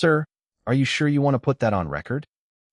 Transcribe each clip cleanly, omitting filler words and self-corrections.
Sir, are you sure you want to put that on record?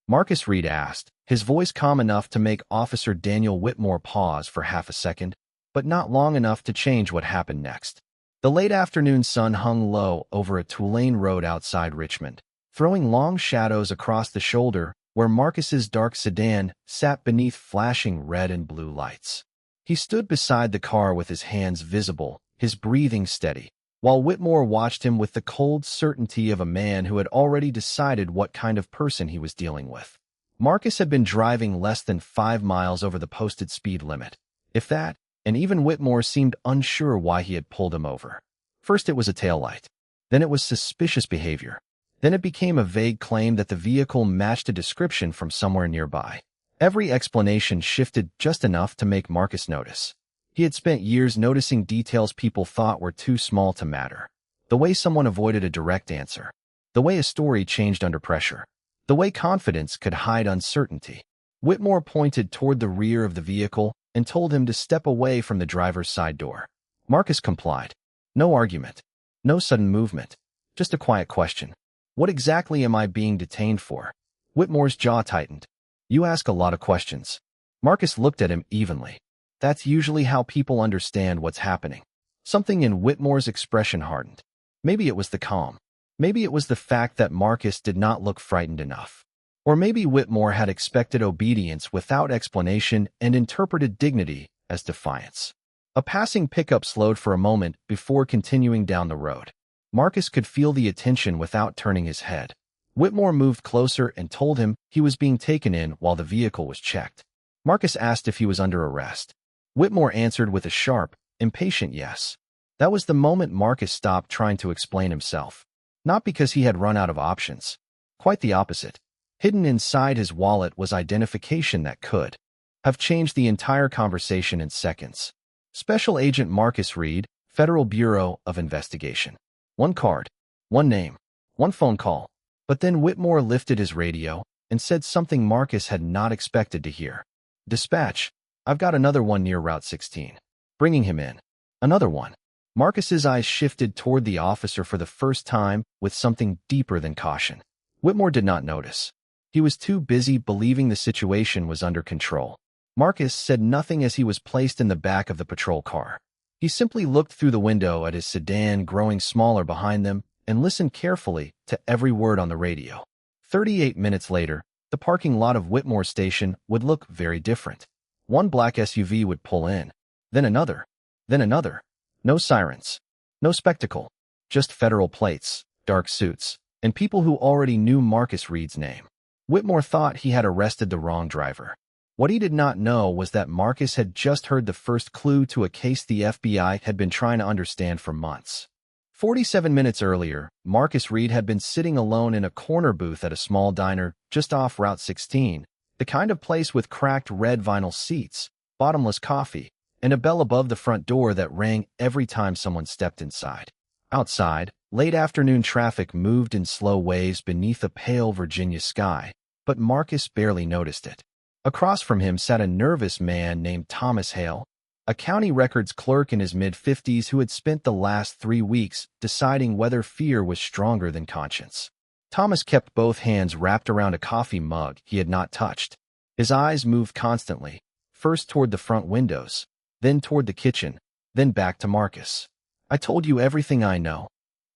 Marcus Reed asked, his voice calm enough to make Officer Daniel Whitmore pause for half a second, but not long enough to change what happened next. The late afternoon sun hung low over a two-lane road outside Richmond, throwing long shadows across the shoulder where Marcus's dark sedan sat beneath flashing red and blue lights. He stood beside the car with his hands visible, his breathing steady, while Whitmore watched him with the cold certainty of a man who had already decided what kind of person he was dealing with. Marcus had been driving less than 5 miles over the posted speed limit, if that, and even Whitmore seemed unsure why he had pulled him over. First it was a taillight. Then it was suspicious behavior. Then it became a vague claim that the vehicle matched a description from somewhere nearby. Every explanation shifted just enough to make Marcus notice. He had spent years noticing details people thought were too small to matter. The way someone avoided a direct answer. The way a story changed under pressure. The way confidence could hide uncertainty. Whitmore pointed toward the rear of the vehicle and told him to step away from the driver's side door. Marcus complied. No argument. No sudden movement. Just a quiet question. What exactly am I being detained for? Whitmore's jaw tightened. You ask a lot of questions. Marcus looked at him evenly. That's usually how people understand what's happening. Something in Whitmore's expression hardened. Maybe it was the calm. Maybe it was the fact that Marcus did not look frightened enough. Or maybe Whitmore had expected obedience without explanation and interpreted dignity as defiance. A passing pickup slowed for a moment before continuing down the road. Marcus could feel the attention without turning his head. Whitmore moved closer and told him he was being taken in while the vehicle was checked. Marcus asked if he was under arrest. Whitmore answered with a sharp, impatient yes. That was the moment Marcus stopped trying to explain himself. Not because he had run out of options. Quite the opposite. Hidden inside his wallet was identification that could have changed the entire conversation in seconds. Special Agent Marcus Reed, Federal Bureau of Investigation. One card, one name, one phone call. But then Whitmore lifted his radio and said something Marcus had not expected to hear. Dispatch, I've got another one near Route 16. Bringing him in. Another one. Marcus's eyes shifted toward the officer for the first time with something deeper than caution. Whitmore did not notice. He was too busy believing the situation was under control. Marcus said nothing as he was placed in the back of the patrol car. He simply looked through the window at his sedan growing smaller behind them and listened carefully to every word on the radio. 38 minutes later, the parking lot of Whitmore Station would look very different. One black SUV would pull in, then another, then another. No sirens, no spectacle, just federal plates, dark suits, and people who already knew Marcus Reed's name. Whitmore thought he had arrested the wrong driver. What he did not know was that Marcus had just heard the first clue to a case the FBI had been trying to understand for months. 47 minutes earlier, Marcus Reed had been sitting alone in a corner booth at a small diner just off Route 16, the kind of place with cracked red vinyl seats, bottomless coffee, and a bell above the front door that rang every time someone stepped inside. Outside, late afternoon traffic moved in slow waves beneath a pale Virginia sky, but Marcus barely noticed it. Across from him sat a nervous man named Thomas Hale, a county records clerk in his mid-50s who had spent the last 3 weeks deciding whether fear was stronger than conscience. Thomas kept both hands wrapped around a coffee mug he had not touched. His eyes moved constantly, first toward the front windows, then toward the kitchen, then back to Marcus. I told you everything I know,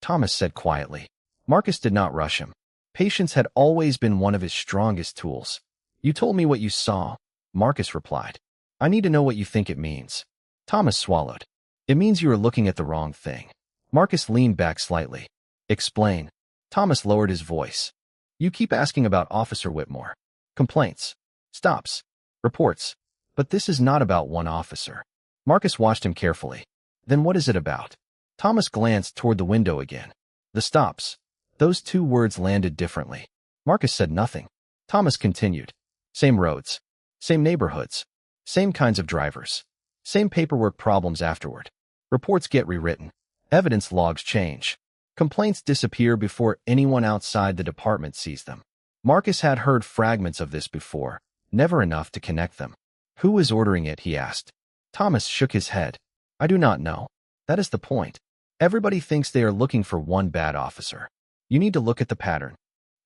Thomas said quietly. Marcus did not rush him. Patience had always been one of his strongest tools. You told me what you saw, Marcus replied. I need to know what you think it means. Thomas swallowed. It means you are looking at the wrong thing. Marcus leaned back slightly. Explain. Thomas lowered his voice. You keep asking about Officer Whitmore. Complaints. Stops. Reports. But this is not about one officer. Marcus watched him carefully. Then what is it about? Thomas glanced toward the window again. The stops. Those 2 words landed differently. Marcus said nothing. Thomas continued. Same roads. Same neighborhoods. Same kinds of drivers. Same paperwork problems afterward. Reports get rewritten. Evidence logs change. Complaints disappear before anyone outside the department sees them. Marcus had heard fragments of this before, never enough to connect them. Who is ordering it, he asked. Thomas shook his head. I do not know. That is the point. Everybody thinks they are looking for one bad officer. You need to look at the pattern.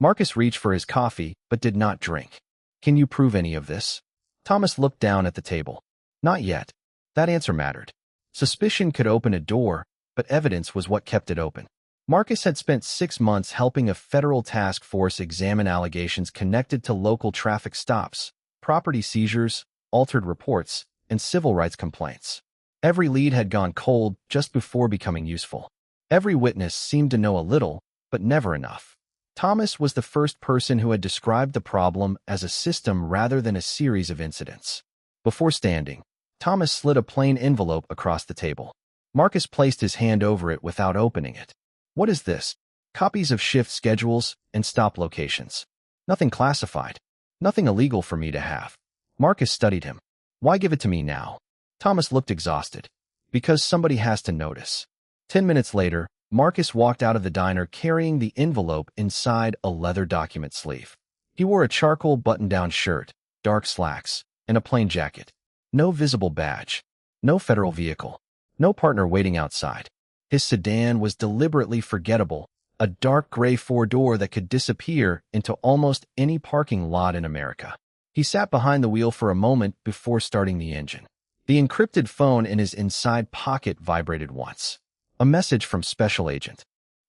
Marcus reached for his coffee, but did not drink. Can you prove any of this? Thomas looked down at the table. Not yet. That answer mattered. Suspicion could open a door, but evidence was what kept it open. Marcus had spent 6 months helping a federal task force examine allegations connected to local traffic stops, property seizures, altered reports, and civil rights complaints. Every lead had gone cold just before becoming useful. Every witness seemed to know a little, but never enough. Thomas was the first person who had described the problem as a system rather than a series of incidents. Before standing, Thomas slid a plain envelope across the table. Marcus placed his hand over it without opening it. What is this? Copies of shift schedules and stop locations. Nothing classified. Nothing illegal for me to have. Marcus studied him. Why give it to me now? Thomas looked exhausted. Because somebody has to notice. 10 minutes later, Marcus walked out of the diner carrying the envelope inside a leather document sleeve. He wore a charcoal button-down shirt, dark slacks, and a plain jacket. No visible badge. No federal vehicle. No partner waiting outside. His sedan was deliberately forgettable, a dark gray four-door that could disappear into almost any parking lot in America. He sat behind the wheel for a moment before starting the engine. The encrypted phone in his inside pocket vibrated once. A message from Special Agent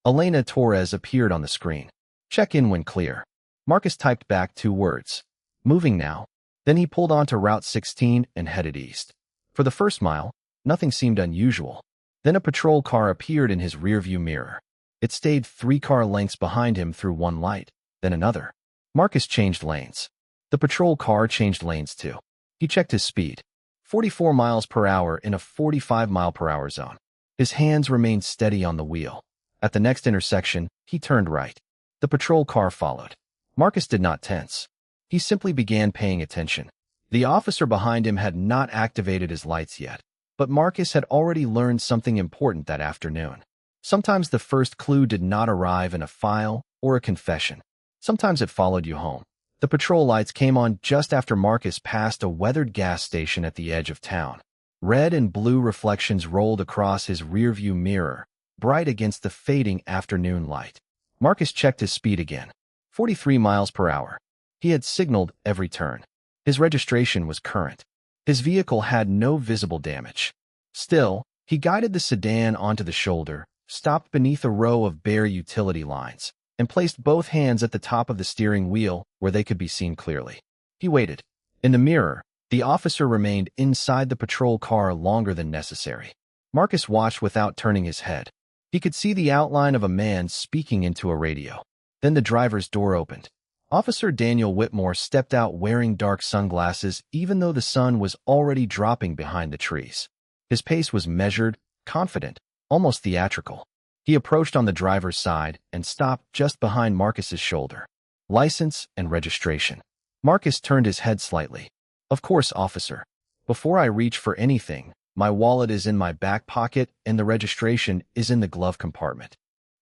Elena Torres appeared on the screen. Check in when clear. Marcus typed back 2 words. Moving now. Then he pulled onto Route 16 and headed east. For the first mile, nothing seemed unusual. Then a patrol car appeared in his rearview mirror. It stayed 3 car lengths behind him through one light, then another. Marcus changed lanes. The patrol car changed lanes too. He checked his speed. 44 miles per hour in a 45 mile per hour zone. His hands remained steady on the wheel. At the next intersection, he turned right. The patrol car followed. Marcus did not tense. He simply began paying attention. The officer behind him had not activated his lights yet, but Marcus had already learned something important that afternoon. Sometimes the first clue did not arrive in a file or a confession. Sometimes it followed you home. The patrol lights came on just after Marcus passed a weathered gas station at the edge of town. Red and blue reflections rolled across his rearview mirror, bright against the fading afternoon light. Marcus checked his speed again. 43 miles per hour. He had signaled every turn. His registration was current. His vehicle had no visible damage. Still, he guided the sedan onto the shoulder, stopped beneath a row of bare utility lines, and placed both hands at the top of the steering wheel where they could be seen clearly. He waited. In the mirror, the officer remained inside the patrol car longer than necessary. Marcus watched without turning his head. He could see the outline of a man speaking into a radio. Then the driver's door opened. Officer Daniel Whitmore stepped out wearing dark sunglasses even though the sun was already dropping behind the trees. His pace was measured, confident, almost theatrical. He approached on the driver's side and stopped just behind Marcus's shoulder. License and registration. Marcus turned his head slightly. Of course, officer. Before I reach for anything, my wallet is in my back pocket and the registration is in the glove compartment.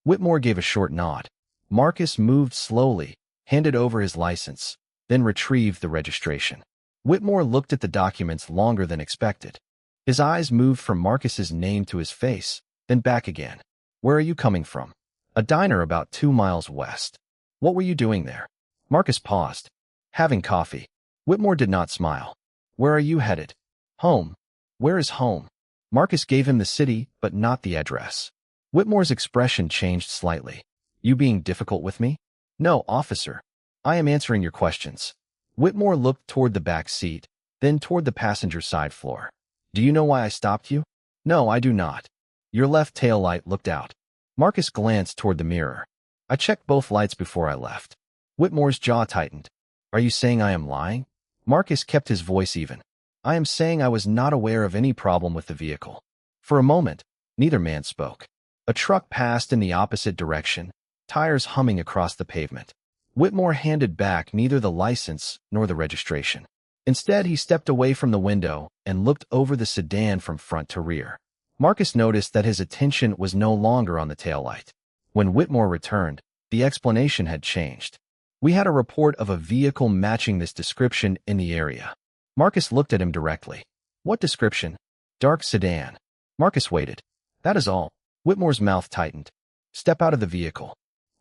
Whitmore gave a short nod. Marcus moved slowly, handed over his license, then retrieved the registration. Whitmore looked at the documents longer than expected. His eyes moved from Marcus's name to his face, then back again. Where are you coming from? A diner about 2 miles west. What were you doing there? Marcus paused. Having coffee. Whitmore did not smile. Where are you headed? Home. Where is home? Marcus gave him the city, but not the address. Whitmore's expression changed slightly. You being difficult with me? No, officer. I am answering your questions. Whitmore looked toward the back seat, then toward the passenger side floor. Do you know why I stopped you? No, I do not. Your left tail light looked out. Marcus glanced toward the mirror. I checked both lights before I left. Whitmore's jaw tightened. Are you saying I am lying? Marcus kept his voice even. I am saying I was not aware of any problem with the vehicle. For a moment, neither man spoke. A truck passed in the opposite direction, tires humming across the pavement. Whitmore handed back neither the license nor the registration. Instead, he stepped away from the window and looked over the sedan from front to rear. Marcus noticed that his attention was no longer on the taillight. When Whitmore returned, the explanation had changed. We had a report of a vehicle matching this description in the area. Marcus looked at him directly. What description? Dark sedan. Marcus waited. That is all. Whitmore's mouth tightened. Step out of the vehicle.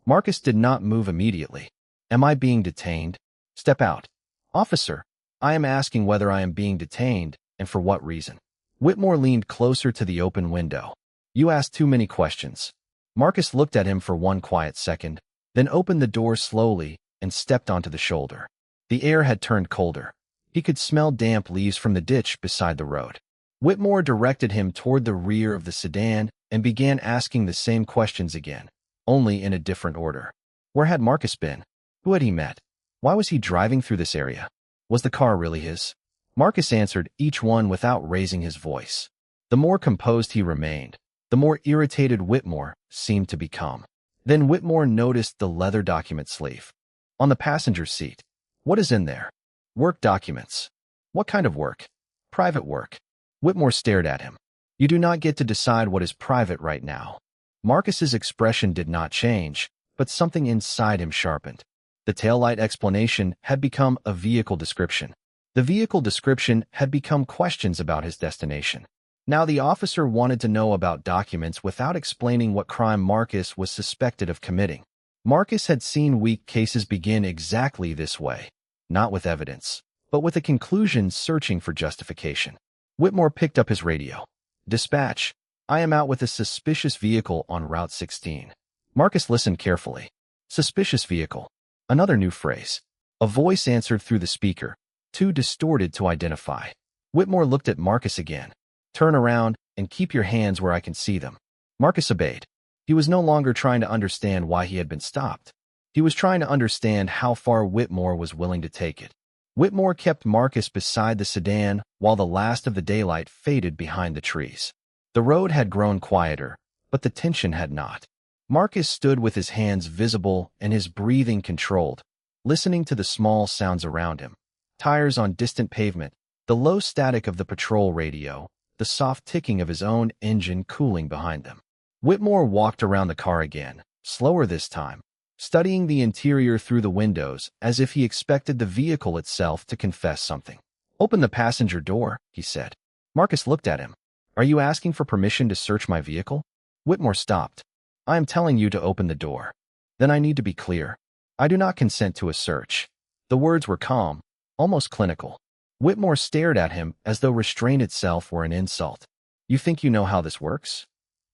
Marcus did not move immediately. Am I being detained? Step out. Officer, I am asking whether I am being detained and for what reason. Whitmore leaned closer to the open window. You asked too many questions. Marcus looked at him for one quiet second, then opened the door slowly and stepped onto the shoulder. The air had turned colder. He could smell damp leaves from the ditch beside the road. Whitmore directed him toward the rear of the sedan and began asking the same questions again, only in a different order. Where had Marcus been? Who had he met? Why was he driving through this area? Was the car really his? Marcus answered each one without raising his voice. The more composed he remained, the more irritated Whitmore seemed to become. Then Whitmore noticed the leather document sleeve. On the passenger seat. What is in there? Work documents. What kind of work? Private work. Whitmore stared at him. You do not get to decide what is private right now. Marcus's expression did not change, but something inside him sharpened. The taillight explanation had become a vehicle description. The vehicle description had become questions about his destination. Now the officer wanted to know about documents without explaining what crime Marcus was suspected of committing. Marcus had seen weak cases begin exactly this way, not with evidence, but with a conclusion searching for justification. Whitmore picked up his radio. Dispatch, I am out with a suspicious vehicle on Route 16. Marcus listened carefully. Suspicious vehicle. Another new phrase. A voice answered through the speaker, too distorted to identify. Whitmore looked at Marcus again. Turn around and keep your hands where I can see them. Marcus obeyed. He was no longer trying to understand why he had been stopped. He was trying to understand how far Whitmore was willing to take it. Whitmore kept Marcus beside the sedan while the last of the daylight faded behind the trees. The road had grown quieter, but the tension had not. Marcus stood with his hands visible and his breathing controlled, listening to the small sounds around him. Tires on distant pavement, the low static of the patrol radio, the soft ticking of his own engine cooling behind them. Whitmore walked around the car again, slower this time, studying the interior through the windows as if he expected the vehicle itself to confess something. Open the passenger door, he said. Marcus looked at him. Are you asking for permission to search my vehicle? Whitmore stopped. I am telling you to open the door. Then I need to be clear. I do not consent to a search. The words were calm, almost clinical. Whitmore stared at him as though restraint itself were an insult. You think you know how this works?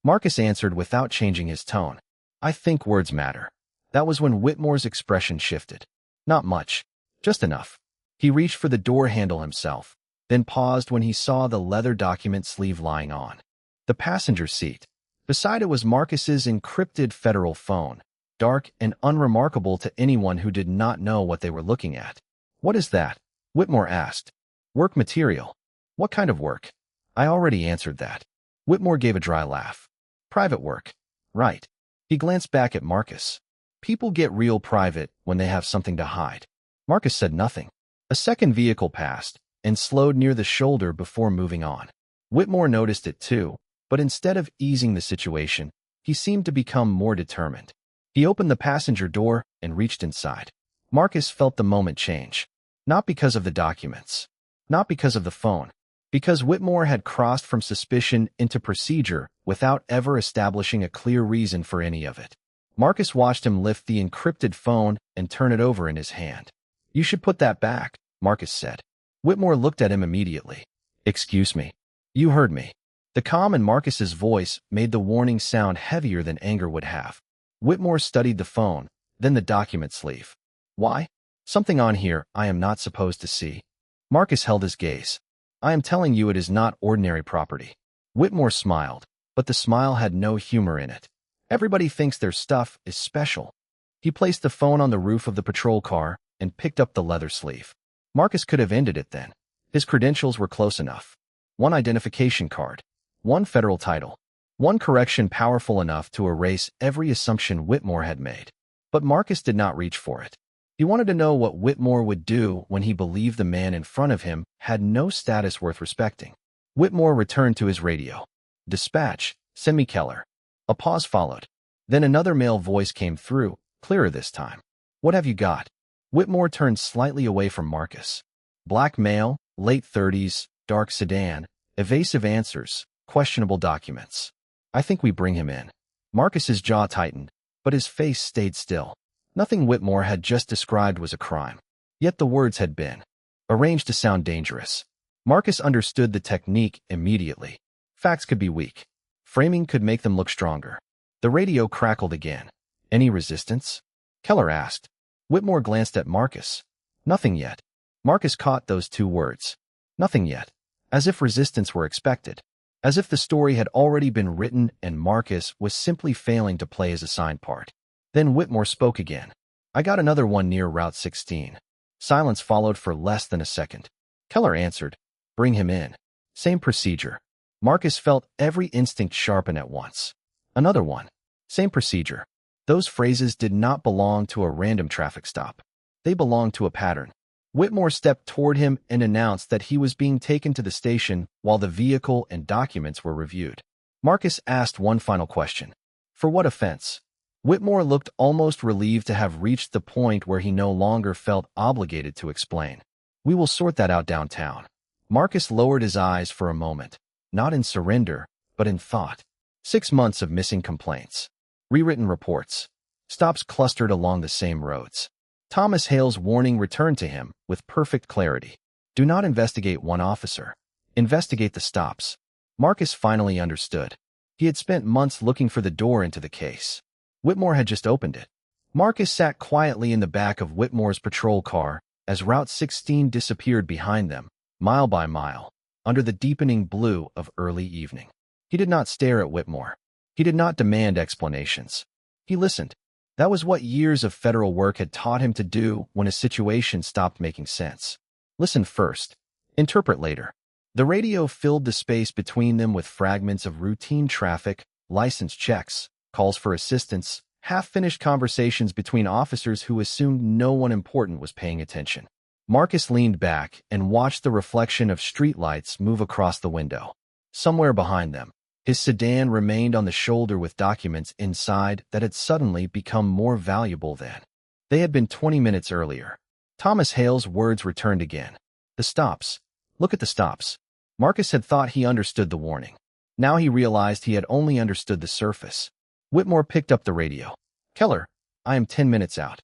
Marcus answered without changing his tone. I think words matter. That was when Whitmore's expression shifted. Not much, just enough. He reached for the door handle himself, then paused when he saw the leather document sleeve lying on the passenger seat. Beside it was Marcus's encrypted federal phone, dark and unremarkable to anyone who did not know what they were looking at. What is that? Whitmore asked. Work material. What kind of work? I already answered that. Whitmore gave a dry laugh. Private work. Right. He glanced back at Marcus. People get real private when they have something to hide. Marcus said nothing. A second vehicle passed and slowed near the shoulder before moving on. Whitmore noticed it too, but instead of easing the situation, he seemed to become more determined. He opened the passenger door and reached inside. Marcus felt the moment change. Not because of the documents. Not because of the phone. Because Whitmore had crossed from suspicion into procedure without ever establishing a clear reason for any of it. Marcus watched him lift the encrypted phone and turn it over in his hand. You should put that back, Marcus said. Whitmore looked at him immediately. Excuse me. You heard me. The calm in Marcus's voice made the warning sound heavier than anger would have. Whitmore studied the phone, then the document sleeve. Why? Something on here I am not supposed to see. Marcus held his gaze. I am telling you it is not ordinary property. Whitmore smiled, but the smile had no humor in it. Everybody thinks their stuff is special. He placed the phone on the roof of the patrol car and picked up the leather sleeve. Marcus could have ended it then. His credentials were close enough. One identification card. One federal title. One correction powerful enough to erase every assumption Whitmore had made. But Marcus did not reach for it. He wanted to know what Whitmore would do when he believed the man in front of him had no status worth respecting. Whitmore returned to his radio. Dispatch, send me Keller. A pause followed. Then another male voice came through, clearer this time. What have you got? Whitmore turned slightly away from Marcus. Black male, late 30s, dark sedan, evasive answers, questionable documents. I think we bring him in. Marcus's jaw tightened. but his face stayed still. Nothing Whitmore had just described was a crime. Yet the words had been arranged to sound dangerous. Marcus understood the technique immediately. Facts could be weak. Framing could make them look stronger. The radio crackled again. Any resistance? Keller asked. Whitmore glanced at Marcus. Nothing yet. Marcus caught those two words. Nothing yet. As if resistance were expected. As if the story had already been written and Marcus was simply failing to play his assigned part. Then Whitmore spoke again. I got another one near Route 16. Silence followed for less than a second. Keller answered. Bring him in. Same procedure. Marcus felt every instinct sharpen at once. Another one. Same procedure. Those phrases did not belong to a random traffic stop. They belonged to a pattern. Whitmore stepped toward him and announced that he was being taken to the station while the vehicle and documents were reviewed. Marcus asked one final question. For what offense? Whitmore looked almost relieved to have reached the point where he no longer felt obligated to explain. We will sort that out downtown. Marcus lowered his eyes for a moment, not in surrender, but in thought. 6 months of missing complaints. Rewritten reports. Stops clustered along the same roads. Thomas Hale's warning returned to him with perfect clarity. Do not investigate one officer. Investigate the stops. Marcus finally understood. He had spent months looking for the door into the case. Whitmore had just opened it. Marcus sat quietly in the back of Whitmore's patrol car as Route 16 disappeared behind them, mile by mile, under the deepening blue of early evening. He did not stare at Whitmore. He did not demand explanations. He listened. That was what years of federal work had taught him to do when a situation stopped making sense. Listen first. Interpret later. The radio filled the space between them with fragments of routine traffic, license checks, calls for assistance, half-finished conversations between officers who assumed no one important was paying attention. Marcus leaned back and watched the reflection of streetlights move across the window. Somewhere behind them, his sedan remained on the shoulder with documents inside that had suddenly become more valuable than they had been 20 minutes earlier. Thomas Hale's words returned again. The stops. Look at the stops. Marcus had thought he understood the warning. Now he realized he had only understood the surface. Whitmore picked up the radio. Keller, I am 10 minutes out.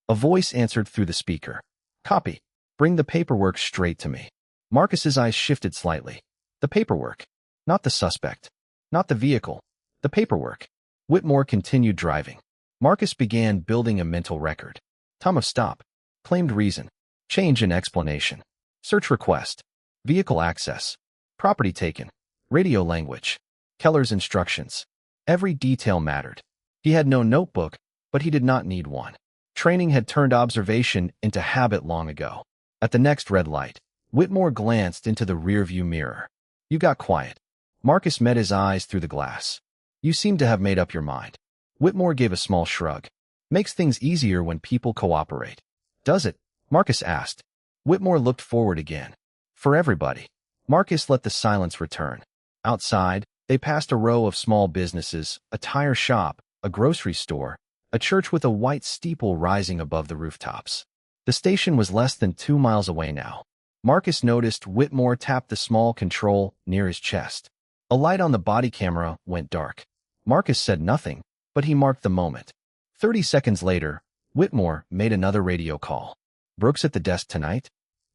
A voice answered through the speaker. Copy. Bring the paperwork straight to me. Marcus's eyes shifted slightly. The paperwork. Not the suspect. Not the vehicle. The paperwork. Whitmore continued driving. Marcus began building a mental record. Time of stop. Claimed reason. Change in explanation. Search request. Vehicle access. Property taken. Radio language. Keller's instructions. Every detail mattered. He had no notebook, but he did not need one. Training had turned observation into habit long ago. At the next red light, Whitmore glanced into the rearview mirror. You got quiet. Marcus met his eyes through the glass. You seem to have made up your mind. Whitmore gave a small shrug. Makes things easier when people cooperate. Does it? Marcus asked. Whitmore looked forward again. For everybody. Marcus let the silence return. Outside, they passed a row of small businesses, a tire shop, a grocery store, a church with a white steeple rising above the rooftops. The station was less than 2 miles away now. Marcus noticed Whitmore tap the small control near his chest. A light on the body camera went dark. Marcus said nothing, but he marked the moment. 30 seconds later, Whitmore made another radio call. Brooks at the desk tonight?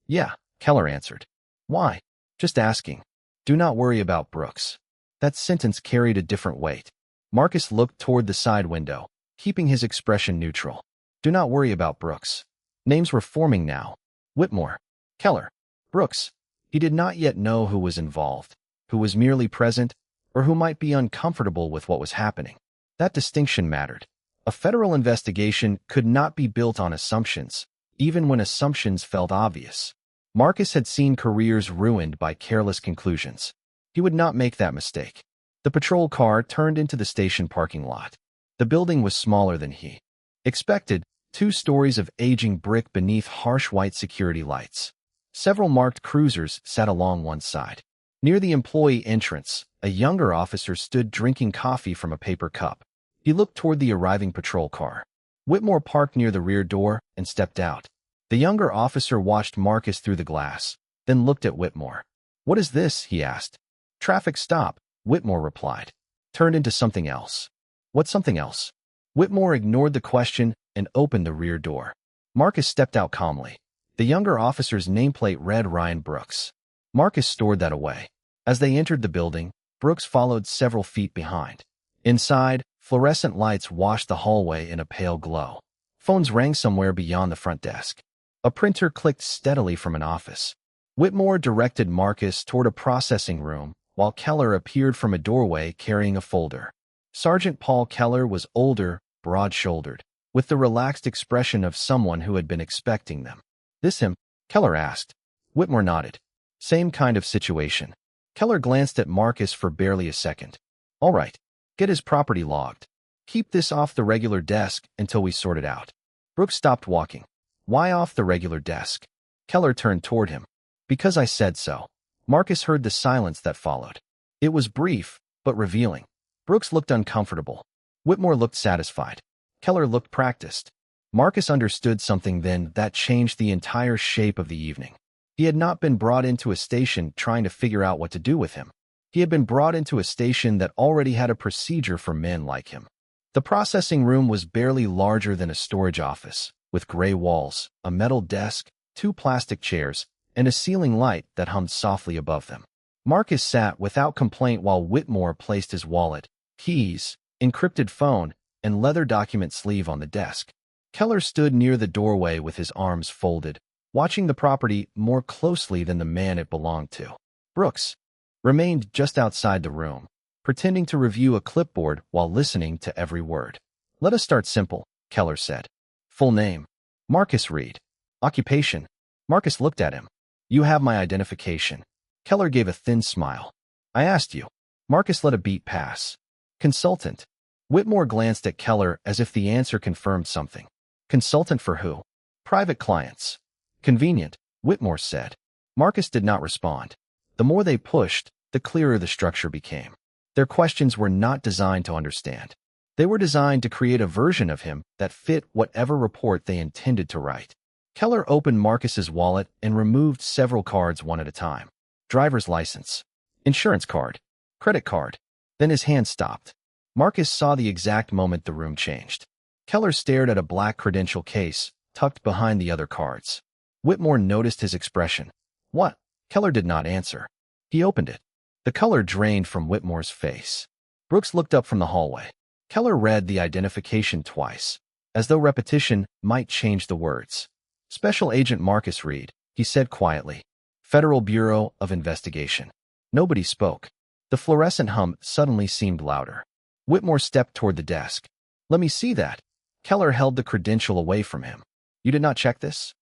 Yeah, Keller answered. Why? Just asking. Do not worry about Brooks. That sentence carried a different weight. Marcus looked toward the side window, keeping his expression neutral. Do not worry about Brooks. Names were forming now. Whitmore. Keller. Brooks. He did not yet know who was involved, who was merely present, or who might be uncomfortable with what was happening. That distinction mattered. A federal investigation could not be built on assumptions, even when assumptions felt obvious. Marcus had seen careers ruined by careless conclusions. He would not make that mistake. The patrol car turned into the station parking lot. The building was smaller than he expected, 2 stories of aging brick beneath harsh white security lights. Several marked cruisers sat along one side. Near the employee entrance, a younger officer stood drinking coffee from a paper cup. He looked toward the arriving patrol car. Whitmore parked near the rear door and stepped out. The younger officer watched Marcus through the glass, then looked at Whitmore. What is this? He asked. Traffic stop, Whitmore replied. Turned into something else. What something else? Whitmore ignored the question and opened the rear door. Marcus stepped out calmly. The younger officer's nameplate read Ryan Brooks. Marcus stored that away. As they entered the building, Brooks followed several feet behind. Inside, fluorescent lights washed the hallway in a pale glow. Phones rang somewhere beyond the front desk. A printer clicked steadily from an office. Whitmore directed Marcus toward a processing room, while Keller appeared from a doorway carrying a folder. Sergeant Paul Keller was older, broad-shouldered, with the relaxed expression of someone who had been expecting them. "This him?" Keller asked. Whitmore nodded. "Same kind of situation." Keller glanced at Marcus for barely a second. "All right. Get his property logged. Keep this off the regular desk until we sort it out." Brooks stopped walking. "Why off the regular desk?" Keller turned toward him. "Because I said so." Marcus heard the silence that followed. It was brief, but revealing. Brooks looked uncomfortable. Whitmore looked satisfied. Keller looked practiced. Marcus understood something then that changed the entire shape of the evening. He had not been brought into a station trying to figure out what to do with him. He had been brought into a station that already had a procedure for men like him. The processing room was barely larger than a storage office, with gray walls, a metal desk, 2 plastic chairs, and a ceiling light that hummed softly above them. Marcus sat without complaint while Whitmore placed his wallet, keys, encrypted phone, and leather document sleeve on the desk. Keller stood near the doorway with his arms folded, watching the property more closely than the man it belonged to. Brooks remained just outside the room, pretending to review a clipboard while listening to every word. "Let us start simple," Keller said. "Full name?" Marcus Reed. "Occupation?" Marcus looked at him. "You have my identification." Keller gave a thin smile. "I asked you." Marcus let a beat pass. "Consultant." Whitmore glanced at Keller as if the answer confirmed something. "Consultant for who?" "Private clients." "Convenient," Whitmore said. Marcus did not respond. The more they pushed, the clearer the structure became. Their questions were not designed to understand. They were designed to create a version of him that fit whatever report they intended to write. Keller opened Marcus's wallet and removed several cards one at a time. Driver's license, insurance card, credit card. Then his hand stopped. Marcus saw the exact moment the room changed. Keller stared at a black credential case, tucked behind the other cards. Whitmore noticed his expression. "What?" Keller did not answer. He opened it. The color drained from Whitmore's face. Brooks looked up from the hallway. Keller read the identification twice, as though repetition might change the words. "Special Agent Marcus Reed," he said quietly. "Federal Bureau of Investigation." Nobody spoke. The fluorescent hum suddenly seemed louder. Whitmore stepped toward the desk. "Let me see that." Keller held the credential away from him. "You did not check this?"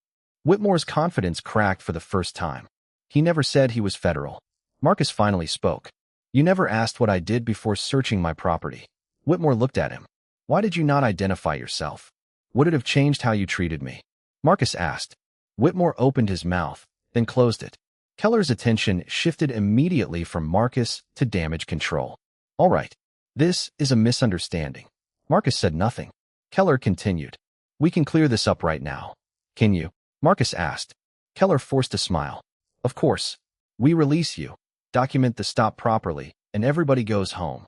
Whitmore's confidence cracked for the first time. He never said he was federal. Marcus finally spoke. "You never asked what I did before searching my property." Whitmore looked at him. "Why did you not identify yourself? Would it have changed how you treated me?" Marcus asked. Whitmore opened his mouth, then closed it. Keller's attention shifted immediately from Marcus to damage control. "All right. This is a misunderstanding." Marcus said nothing. Keller continued. "We can clear this up right now." "Can you?" Marcus asked. Keller forced a smile. "Of course. We release you, document the stop properly, and everybody goes home."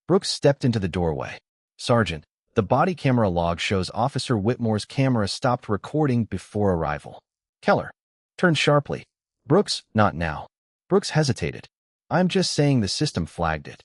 Brooks stepped into the doorway. "Sergeant, the body camera log shows Officer Whitmore's camera stopped recording before arrival." Keller turned sharply. "Brooks, not now." Brooks hesitated. "I'm just saying the system flagged it."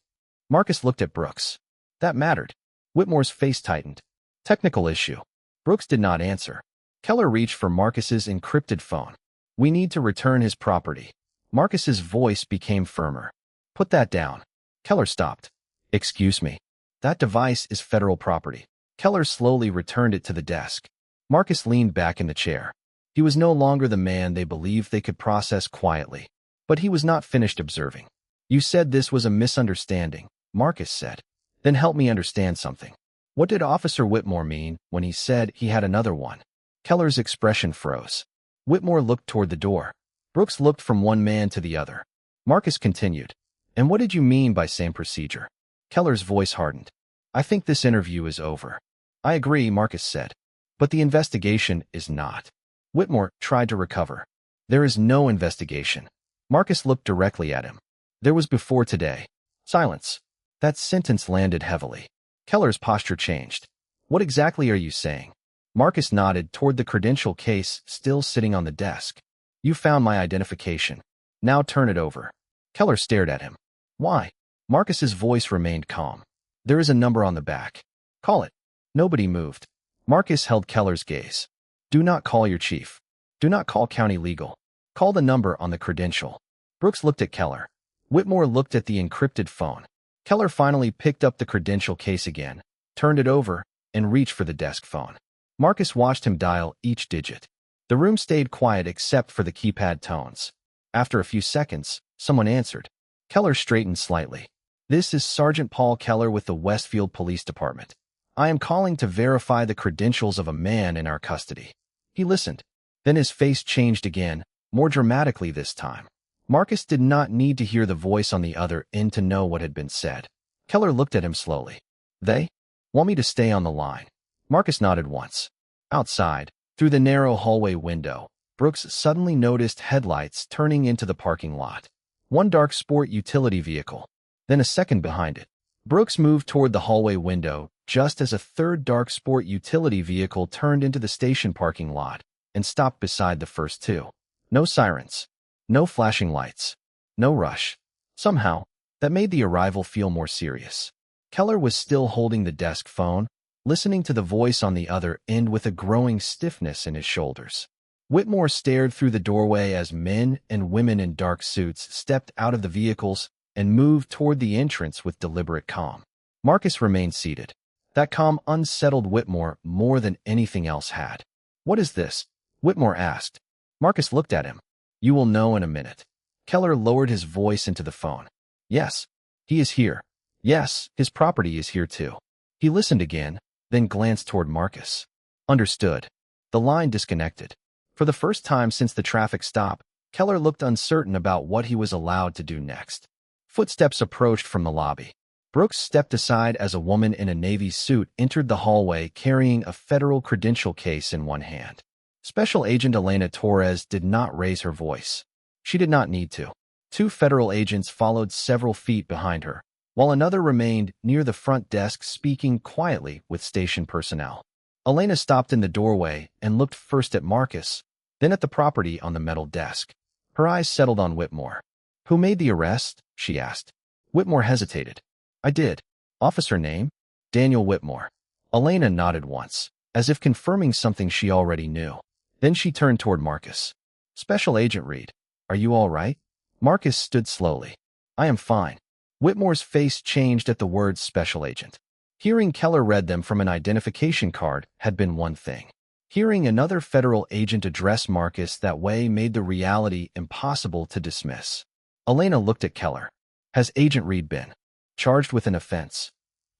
Marcus looked at Brooks. That mattered. Whitmore's face tightened. "Technical issue." Brooks did not answer. Keller reached for Marcus's encrypted phone. "We need to return his property." Marcus's voice became firmer. "Put that down." Keller stopped. "Excuse me. That device is federal property." Keller slowly returned it to the desk. Marcus leaned back in the chair. He was no longer the man they believed they could process quietly. But he was not finished observing. "You said this was a misunderstanding," Marcus said. "Then help me understand something. What did Officer Whitmore mean when he said he had another one?" Keller's expression froze. Whitmore looked toward the door. Brooks looked from one man to the other. Marcus continued. "And what did you mean by same procedure?" Keller's voice hardened. "I think this interview is over." "I agree," Marcus said. "But the investigation is not." Whitmore tried to recover. "There is no investigation." Marcus looked directly at him. "There was before today." Silence. That sentence landed heavily. Keller's posture changed. What exactly are you saying? Marcus nodded toward the credential case still sitting on the desk. You found my identification. Now turn it over. Keller stared at him. Why? Marcus's voice remained calm. There is a number on the back. Call it. Nobody moved. Marcus held Keller's gaze. Do not call your chief. Do not call county legal. Call the number on the credential. Brooks looked at Keller. Whitmore looked at the encrypted phone. Keller finally picked up the credential case again, turned it over, and reached for the desk phone. Marcus watched him dial each digit. The room stayed quiet except for the keypad tones. After a few seconds, someone answered. Keller straightened slightly. This is Sergeant Paul Keller with the Westfield Police Department. I am calling to verify the credentials of a man in our custody. He listened. Then his face changed again, more dramatically this time. Marcus did not need to hear the voice on the other end to know what had been said. Keller looked at him slowly. They want me to stay on the line. Marcus nodded once. Outside, through the narrow hallway window, Brooks suddenly noticed headlights turning into the parking lot. One dark sport utility vehicle, then a second behind it. Brooks moved toward the hallway window just as a third dark sport utility vehicle turned into the station parking lot and stopped beside the first two. No sirens. No flashing lights. No rush. Somehow, that made the arrival feel more serious. Keller was still holding the desk phone, listening to the voice on the other end with a growing stiffness in his shoulders. Whitmore stared through the doorway as men and women in dark suits stepped out of the vehicles and moved toward the entrance with deliberate calm. Marcus remained seated. That calm unsettled Whitmore more than anything else had. What is this? Whitmore asked. Marcus looked at him. You will know in a minute. Keller lowered his voice into the phone. Yes, he is here. Yes, his property is here too. He listened again, then glanced toward Marcus. Understood. The line disconnected. For the first time since the traffic stop, Keller looked uncertain about what he was allowed to do next. Footsteps approached from the lobby. Brooks stepped aside as a woman in a navy suit entered the hallway carrying a federal credential case in one hand. Special Agent Elena Torres did not raise her voice. She did not need to. Two federal agents followed several feet behind her, while another remained near the front desk speaking quietly with station personnel. Elena stopped in the doorway and looked first at Marcus, then at the property on the metal desk. Her eyes settled on Whitmore. Who made the arrest? She asked. Whitmore hesitated. I did. Officer name? Daniel Whitmore. Elena nodded once, as if confirming something she already knew. Then she turned toward Marcus. Special Agent Reed, are you all right? Marcus stood slowly. I am fine. Whitmore's face changed at the words Special Agent. Hearing Keller read them from an identification card had been one thing. Hearing another federal agent address Marcus that way made the reality impossible to dismiss. Elena looked at Keller. Has Agent Reed been charged with an offense?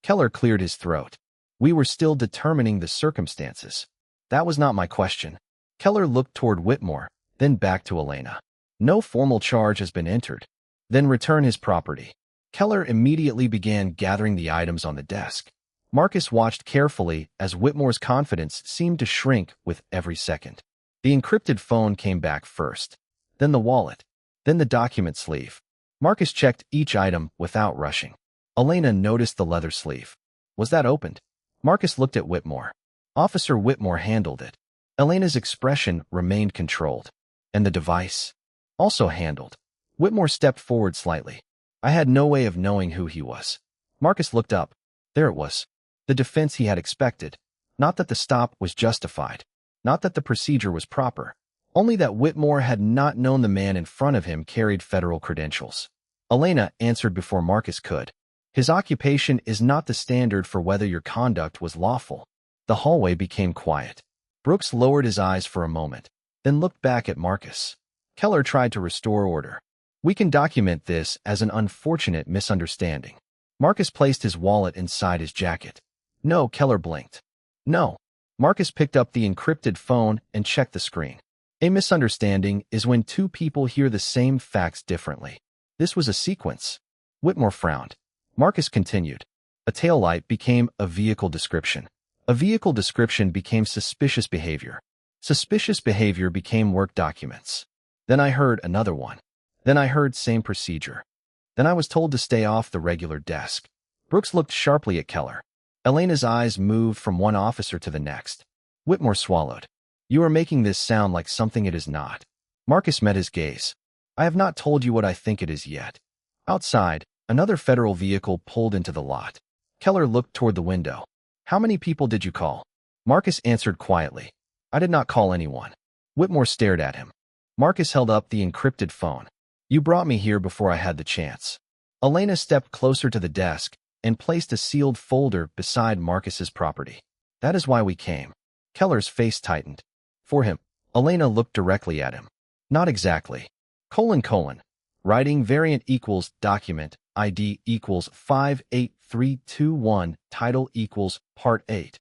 Keller cleared his throat. We were still determining the circumstances. That was not my question. Keller looked toward Whitmore, then back to Elena. No formal charge has been entered. Then return his property. Keller immediately began gathering the items on the desk. Marcus watched carefully as Whitmore's confidence seemed to shrink with every second. The encrypted phone came back first, then the wallet, then the document sleeve. Marcus checked each item without rushing. Elena noticed the leather sleeve. Was that opened? Marcus looked at Whitmore. Officer Whitmore handled it. Elena's expression remained controlled. And the device? Also handled. Whitmore stepped forward slightly. I had no way of knowing who he was. Marcus looked up. There it was. The defense he had expected. Not that the stop was justified. Not that the procedure was proper. Only that Whitmore had not known the man in front of him carried federal credentials. Elena answered before Marcus could. His occupation is not the standard for whether your conduct was lawful. The hallway became quiet. Brooks lowered his eyes for a moment, then looked back at Marcus. Keller tried to restore order. We can document this as an unfortunate misunderstanding. Marcus placed his wallet inside his jacket. No, Keller blinked. No. Marcus picked up the encrypted phone and checked the screen. A misunderstanding is when two people hear the same facts differently. This was a sequence. Whitmore frowned. Marcus continued. A taillight became a vehicle description. A vehicle description became suspicious behavior. Suspicious behavior became work documents. Then I heard another one. Then I heard same procedure. Then I was told to stay off the regular desk. Brooks looked sharply at Keller. Elena's eyes moved from one officer to the next. Whitmore swallowed. You are making this sound like something it is not. Marcus met his gaze. I have not told you what I think it is yet. Outside, another federal vehicle pulled into the lot. Keller looked toward the window. How many people did you call? Marcus answered quietly. I did not call anyone. Whitmore stared at him. Marcus held up the encrypted phone. You brought me here before I had the chance. Elena stepped closer to the desk and placed a sealed folder beside Marcus's property. That is why we came. Keller's face tightened. For him. Elena looked directly at him. Not exactly. : Writing variant equals document ID equals 58321 title equals part 8.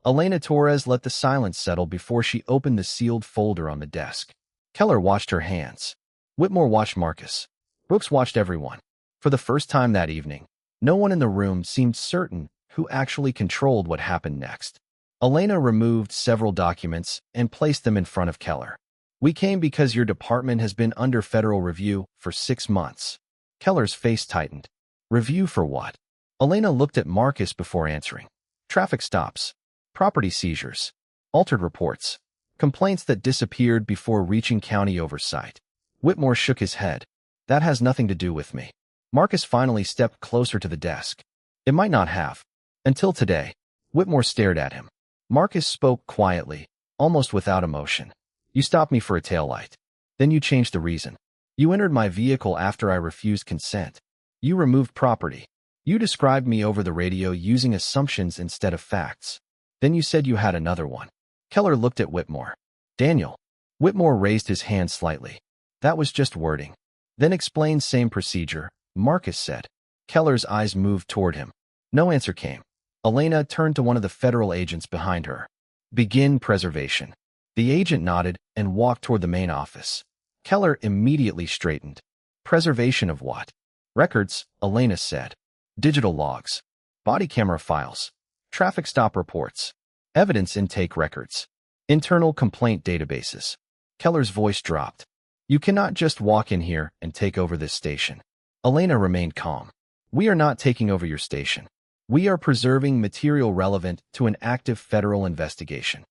Elena Torres let the silence settle before she opened the sealed folder on the desk. Keller watched her hands. Whitmore watched Marcus. Brooks watched everyone. For the first time that evening, no one in the room seemed certain who actually controlled what happened next. Elena removed several documents and placed them in front of Keller. We came because your department has been under federal review for 6 months. Keller's face tightened. Review for what? Elena looked at Marcus before answering. Traffic stops, property seizures, altered reports, complaints that disappeared before reaching county oversight. Whitmore shook his head. That has nothing to do with me. Marcus finally stepped closer to the desk. It might not have. Until today. Whitmore stared at him. Marcus spoke quietly, almost without emotion. You stopped me for a taillight. Then you changed the reason. You entered my vehicle after I refused consent. You removed property. You described me over the radio using assumptions instead of facts. Then you said you had another one. Keller looked at Whitmore. Daniel. Whitmore raised his hand slightly. That was just wording. Then explain same procedure, Marcus said. Keller's eyes moved toward him. No answer came. Elena turned to one of the federal agents behind her. Begin preservation. The agent nodded and walked toward the main office. Keller immediately straightened. Preservation of what? Records, Elena said. Digital logs. Body camera files. Traffic stop reports. Evidence intake records. Internal complaint databases. Keller's voice dropped. You cannot just walk in here and take over this station. Elena remained calm. We are not taking over your station. We are preserving material relevant to an active federal investigation.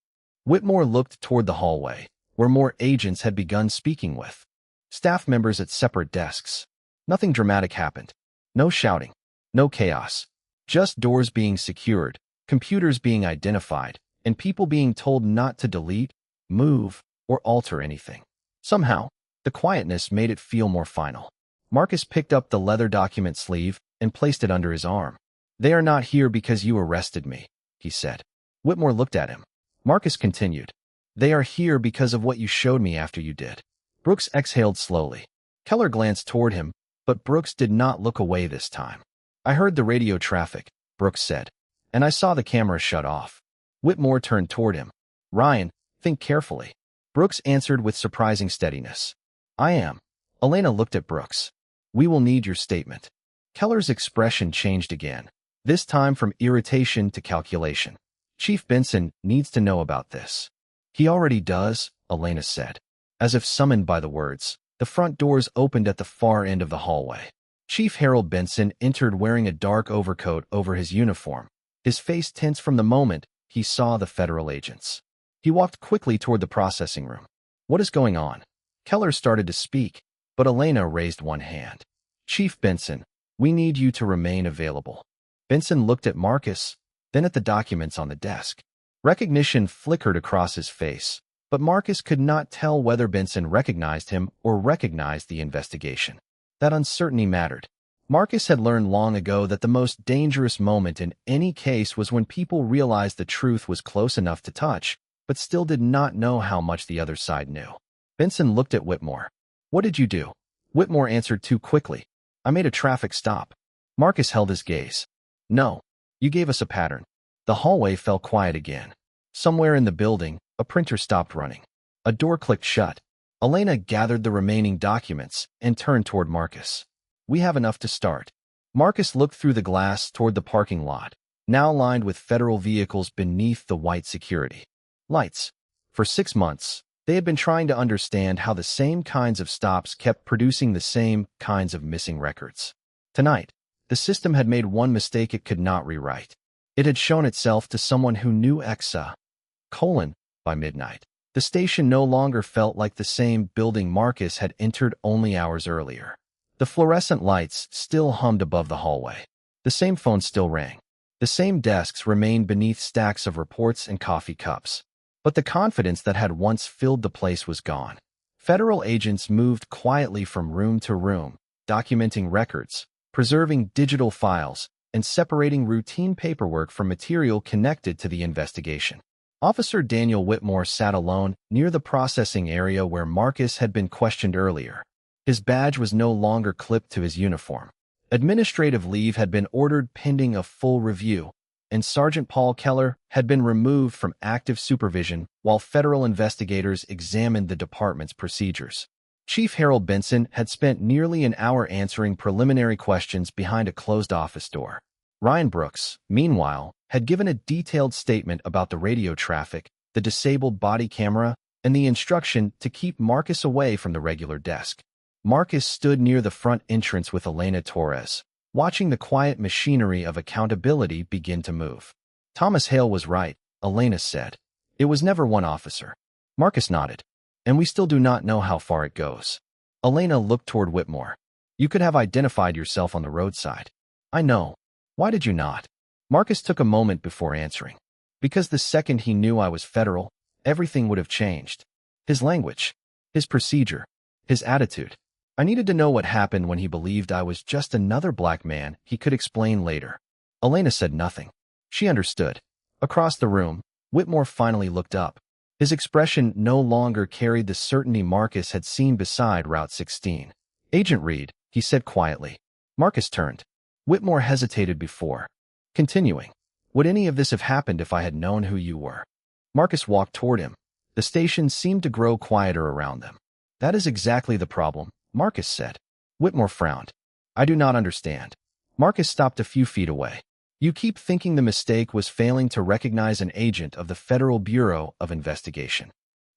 Whitmore looked toward the hallway, where more agents had begun speaking with. Staff members at separate desks. Nothing dramatic happened. No shouting. No chaos. Just doors being secured, computers being identified, and people being told not to delete, move, or alter anything. Somehow, the quietness made it feel more final. Marcus picked up the leather document sleeve and placed it under his arm. They are not here because you arrested me, he said. Whitmore looked at him. Marcus continued. They are here because of what you showed me after you did. Brooks exhaled slowly. Keller glanced toward him, but Brooks did not look away this time. I heard the radio traffic, Brooks said, and I saw the camera shut off. Whitmore turned toward him. Ryan, think carefully. Brooks answered with surprising steadiness. I am. Elena looked at Brooks. We will need your statement. Keller's expression changed again, this time from irritation to calculation. Chief Benson needs to know about this. He already does, Elena said. As if summoned by the words, the front doors opened at the far end of the hallway. Chief Harold Benson entered wearing a dark overcoat over his uniform, his face tense from the moment he saw the federal agents. He walked quickly toward the processing room. What is going on? Keller started to speak, but Elena raised one hand. Chief Benson, we need you to remain available. Benson looked at Marcus, then at the documents on the desk. Recognition flickered across his face, but Marcus could not tell whether Benson recognized him or recognized the investigation. That uncertainty mattered. Marcus had learned long ago that the most dangerous moment in any case was when people realized the truth was close enough to touch, but still did not know how much the other side knew. Benson looked at Whitmore. What did you do? Whitmore answered too quickly. I made a traffic stop. Marcus held his gaze. No. You gave us a pattern. The hallway fell quiet again. Somewhere in the building, a printer stopped running. A door clicked shut. Elena gathered the remaining documents and turned toward Marcus. We have enough to start. Marcus looked through the glass toward the parking lot, now lined with federal vehicles beneath the white security lights. For 6 months, they had been trying to understand how the same kinds of stops kept producing the same kinds of missing records. Tonight, the system had made one mistake it could not rewrite. It had shown itself to someone who knew Exa. By midnight. The station no longer felt like the same building Marcus had entered only hours earlier. The fluorescent lights still hummed above the hallway. The same phone still rang. The same desks remained beneath stacks of reports and coffee cups. But the confidence that had once filled the place was gone. Federal agents moved quietly from room to room, documenting records, preserving digital files, and separating routine paperwork from material connected to the investigation. Officer Daniel Whitmore sat alone near the processing area where Marcus had been questioned earlier. His badge was no longer clipped to his uniform. Administrative leave had been ordered pending a full review, and Sergeant Paul Keller had been removed from active supervision while federal investigators examined the department's procedures. Chief Harold Benson had spent nearly an hour answering preliminary questions behind a closed office door. Ryan Brooks, meanwhile, had given a detailed statement about the radio traffic, the disabled body camera, and the instruction to keep Marcus away from the regular desk. Marcus stood near the front entrance with Elena Torres, watching the quiet machinery of accountability begin to move. Thomas Hale was right, Elena said. It was never one officer. Marcus nodded. And we still do not know how far it goes. Elena looked toward Whitmore. You could have identified yourself on the roadside. I know. Why did you not? Marcus took a moment before answering. Because the second he knew I was federal, everything would have changed. His language, his procedure, his attitude. I needed to know what happened when he believed I was just another black man he could explain later. Elena said nothing. She understood. Across the room, Whitmore finally looked up. His expression no longer carried the certainty Marcus had seen beside Route 16. Agent Reed, he said quietly. Marcus turned. Whitmore hesitated before continuing. Would any of this have happened if I had known who you were? Marcus walked toward him. The station seemed to grow quieter around them. That is exactly the problem, Marcus said. Whitmore frowned. I do not understand. Marcus stopped a few feet away. You keep thinking the mistake was failing to recognize an agent of the Federal Bureau of Investigation.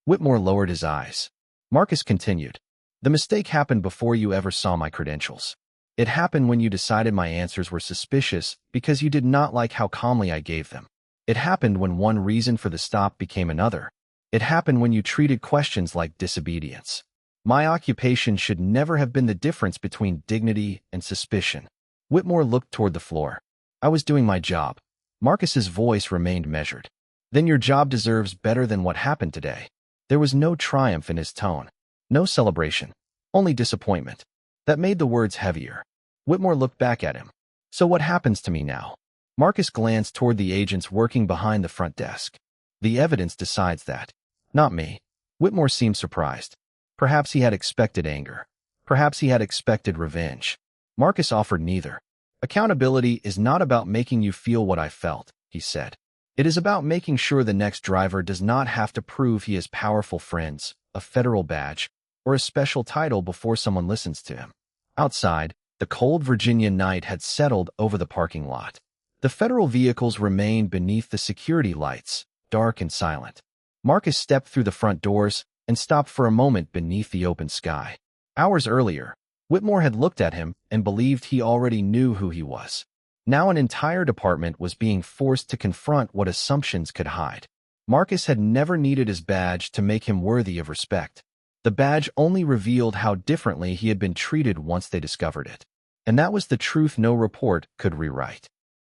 Whitmore lowered his eyes. Marcus continued. The mistake happened before you ever saw my credentials. It happened when you decided my answers were suspicious because you did not like how calmly I gave them. It happened when one reason for the stop became another. It happened when you treated questions like disobedience. My occupation should never have been the difference between dignity and suspicion. Whitmore looked toward the floor. I was doing my job. Marcus's voice remained measured. Then your job deserves better than what happened today. There was no triumph in his tone. No celebration. Only disappointment. That made the words heavier. Whitmore looked back at him. So what happens to me now? Marcus glanced toward the agents working behind the front desk. The evidence decides that. Not me. Whitmore seemed surprised. Perhaps he had expected anger. Perhaps he had expected revenge. Marcus offered neither. Accountability is not about making you feel what I felt, he said. It is about making sure the next driver does not have to prove he has powerful friends, a federal badge, or a special title before someone listens to him. Outside, the cold Virginia night had settled over the parking lot. The federal vehicles remained beneath the security lights, dark and silent. Marcus stepped through the front doors and stopped for a moment beneath the open sky. Hours earlier, Whitmore had looked at him and believed he already knew who he was. Now an entire department was being forced to confront what assumptions could hide. Marcus had never needed his badge to make him worthy of respect. The badge only revealed how differently he had been treated once they discovered it. And that was the truth no report could rewrite.